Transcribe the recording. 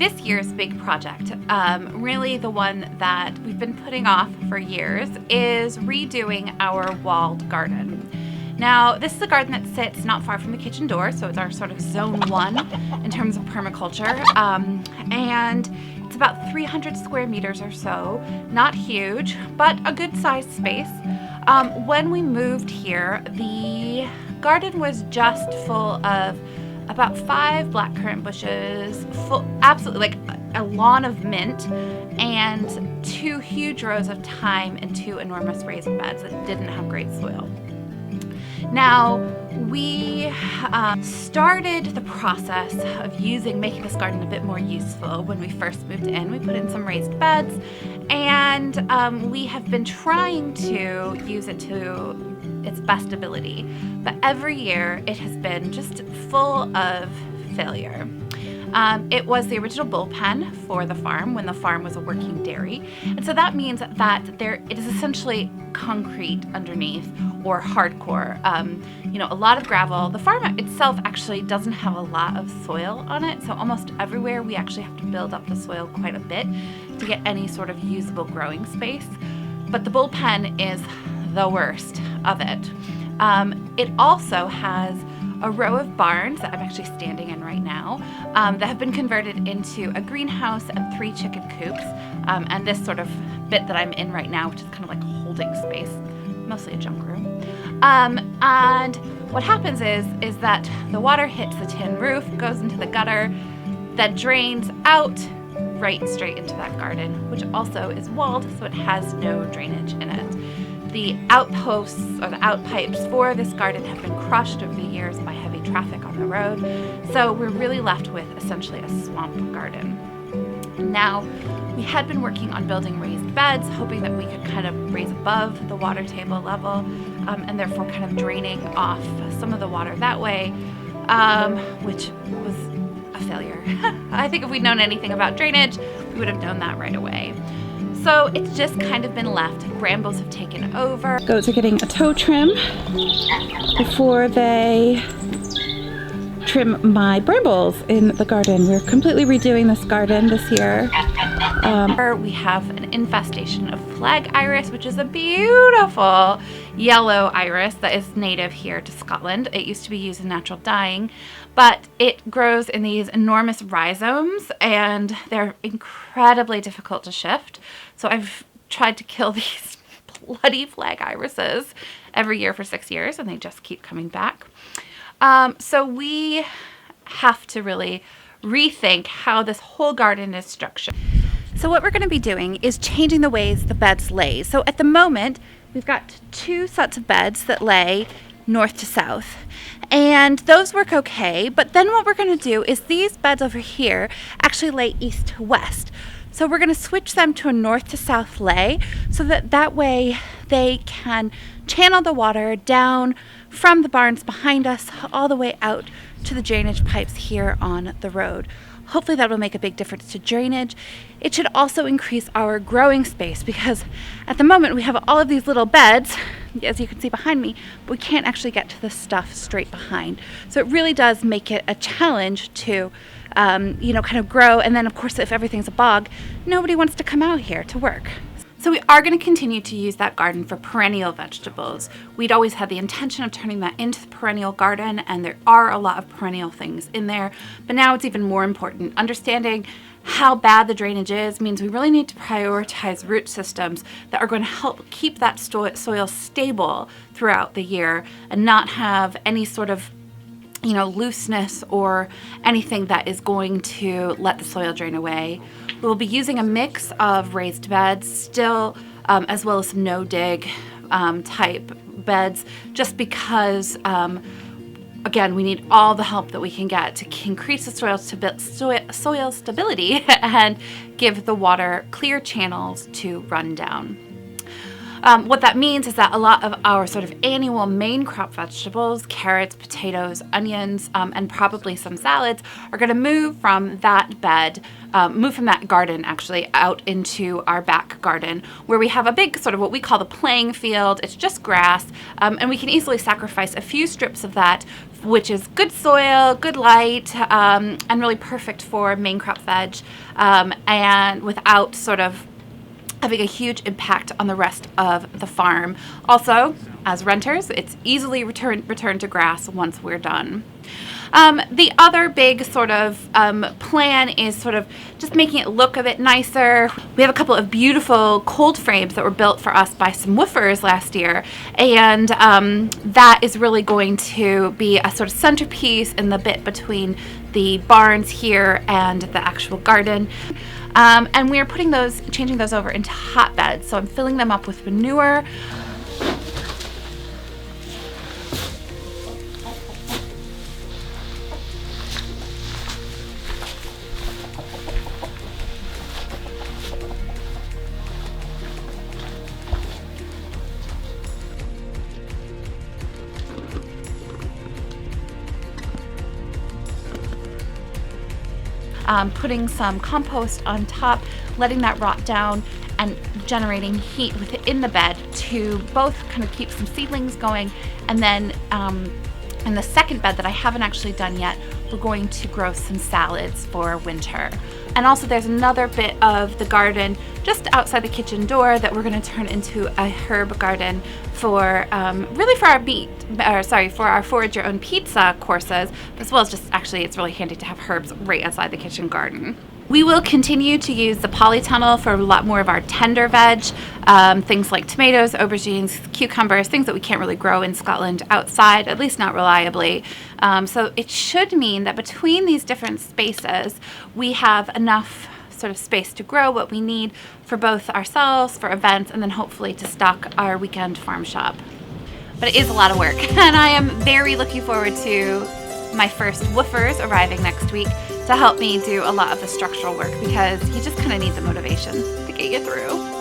this year's big project, really the one that we've been putting off for years, is redoing our walled garden. Now, this is a garden that sits not far from the kitchen door, so it's our sort of zone 1 in terms of permaculture, and it's about 300 square meters or so, not huge, but a good sized space. When we moved here, the garden was just full of about 5 blackcurrant bushes, absolutely like a lawn of mint, and 2 huge rows of thyme and 2 enormous raised beds that didn't have great soil. Now, we started the process of making this garden a bit more useful when we first moved in. We put in some raised beds, and we have been trying to use it to its best ability. But every year it has been just full of failure. It was the original bullpen for the farm when the farm was a working dairy. And so that means that it is essentially concrete underneath, or hardcore. A lot of gravel. The farm itself actually doesn't have a lot of soil on it. So almost everywhere we actually have to build up the soil quite a bit to get any sort of usable growing space. But the bullpen is the worst of it. It also has a row of barns that I'm actually standing in right now that have been converted into a greenhouse and 3 chicken coops, and this sort of bit that I'm in right now, which is kind of like a holding space, mostly a junk room. And what happens is that the water hits the tin roof, goes into the gutter, then drains out right straight into that garden, which also is walled, so it has no drainage in it. The outposts or the outpipes for this garden have been crushed over the years by heavy traffic on the road, so we're really left with essentially a swamp garden. Now, we had been working on building raised beds, hoping that we could kind of raise above the water table level, and therefore kind of draining off some of the water that way, which was a failure. I think if we'd known anything about drainage, we would have known that right away. So it's just kind of been left. Brambles have taken over. Goats are getting a toe trim before they trim my brambles in the garden. We're completely redoing this garden this year. We have an infestation of flag iris, which is a beautiful yellow iris that is native here to Scotland. It used to be used in natural dyeing, but it grows in these enormous rhizomes, and they're incredibly difficult to shift. So I've tried to kill these bloody flag irises every year for 6 years, and they just keep coming back. So we have to really rethink how this whole garden is structured. So what we're going to be doing is changing the ways the beds lay. So at the moment, we've got 2 sets of beds that lay north to south, and those work okay. But then what we're going to do is these beds over here actually lay east to west. So we're going to switch them to a north to south lay, so that way they can channel the water down from the barns behind us all the way out to the drainage pipes here on the road. Hopefully that will make a big difference to drainage. It should also increase our growing space, because at the moment we have all of these little beds, as you can see behind me, but we can't actually get to the stuff straight behind. So it really does make it a challenge to kind of grow. And then of course, if everything's a bog, nobody wants to come out here to work. So we are going to continue to use that garden for perennial vegetables. We'd always had the intention of turning that into the perennial garden, and there are a lot of perennial things in there, but now it's even more important. Understanding how bad the drainage is means we really need to prioritize root systems that are going to help keep that soil stable throughout the year and not have any sort of looseness or anything that is going to let the soil drain away. We'll be using a mix of raised beds still, as well as some no-dig type beds, just because, again, we need all the help that we can get to increase the soil stability and give the water clear channels to run down. What that means is that a lot of our sort of annual main crop vegetables, carrots, potatoes, onions, and probably some salads, are going to move from that garden actually out into our back garden, where we have a big sort of what we call the playing field. It's just grass, and we can easily sacrifice a few strips of that which is good soil, good light, and really perfect for main crop veg, and without sort of having a huge impact on the rest of the farm. Also, as renters, it's easily returned to grass once we're done. The other big sort of plan is sort of just making it look a bit nicer. We have a couple of beautiful cold frames that were built for us by some woofers last year, and that is really going to be a sort of centerpiece in the bit between the barns here and the actual garden. And we're changing those over into hotbeds. So I'm filling them up with manure. Putting some compost on top, letting that rot down, and generating heat within the bed to both kind of keep some seedlings going. And then in the second bed that I haven't actually done yet, we're going to grow some salads for winter. And also there's another bit of the garden just outside the kitchen door that we're going to turn into a herb garden for really for our Forage Your Own Pizza courses, as well as just actually it's really handy to have herbs right outside the kitchen garden. We will continue to use the polytunnel for a lot more of our tender veg, things like tomatoes, aubergines, cucumbers, things that we can't really grow in Scotland outside, at least not reliably. So it should mean that between these different spaces, we have enough sort of space to grow what we need for both ourselves, for events, and then hopefully to stock our weekend farm shop. But it is a lot of work, and I am very looking forward to my first woofers arriving next week to help me do a lot of the structural work, because you just kind of need the motivation to get you through.